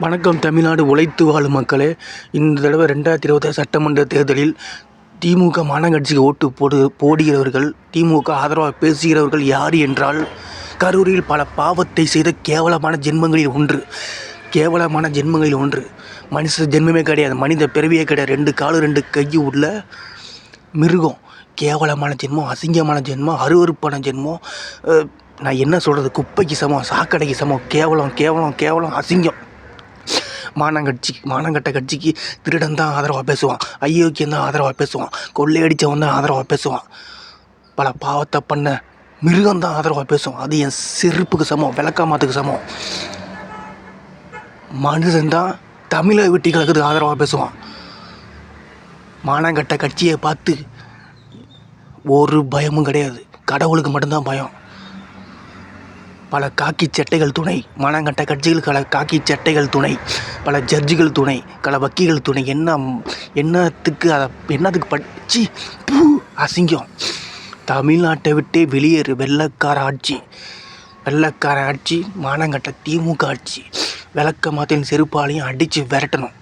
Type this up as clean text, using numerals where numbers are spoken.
வணக்கம் தமிழ்நாடு உழைத்து வாழும் மக்களே. இந்த தடவை 2026 சட்டமன்ற தேர்தலில் திமுக மாநகராட்சிக்கு ஓட்டு போடுகிறவர்கள், திமுக ஆதரவாக பேசுகிறவர்கள் யார் என்றால், கரூரில் பல பாவத்தை செய்த கேவலமான ஜென்மங்களில் ஒன்று. மனுஷ ஜென்மமே கிடையாது, மனித பிறவியே கிடையாது. 2 காலு 2 கை உள்ள மிருகம். கேவலமான ஜென்மம், அசிங்கமான ஜென்மம், அருவருப்பான ஜென்மம். நான் என்ன சொல்கிறது, குப்பைக்கு சமம், சாக்கடைக்கு சமம். கேவலம், அசிங்கம். மானங்கட்ட கட்சிக்கு திருடன் தான் ஆதரவாக பேசுவான், அயோக்கியம் தான் ஆதரவாக பேசுவான், கொள்ளையடித்தவன் தான் ஆதரவாக பேசுவான், பல பாவத்தை பண்ண மிருகம் தான் ஆதரவாக பேசுவான். அது என் செருப்புக்கு சமம், விளக்காமத்துக்கு சமம். மனுஷன்தான் தமிழை விட்டு கலக்குறதுக்கு ஆதரவாக பேசுவான். மானங்கட்ட கட்சியை பார்த்து ஒரு பயமும் கிடையாது, கடவுளுக்கு மட்டும்தான் பயம். பல காக்கி சட்டைகள் துணை, மானங்கட்ட கட்சிகள் பல காக்கி சட்டைகள் துணை, பல ஜட்ஜுகள் துணை, பல வக்கீல்கள் துணை. என்னத்துக்கு படிச்சு அசிங்கம். தமிழ்நாட்டை விட்டே வெளியேறு. வெள்ளைக்கார ஆட்சி, மானங்கட்ட திமுக ஆட்சி. விளக்க மாத்தின் செருப்பாலையும் அடித்து விரட்டணும்.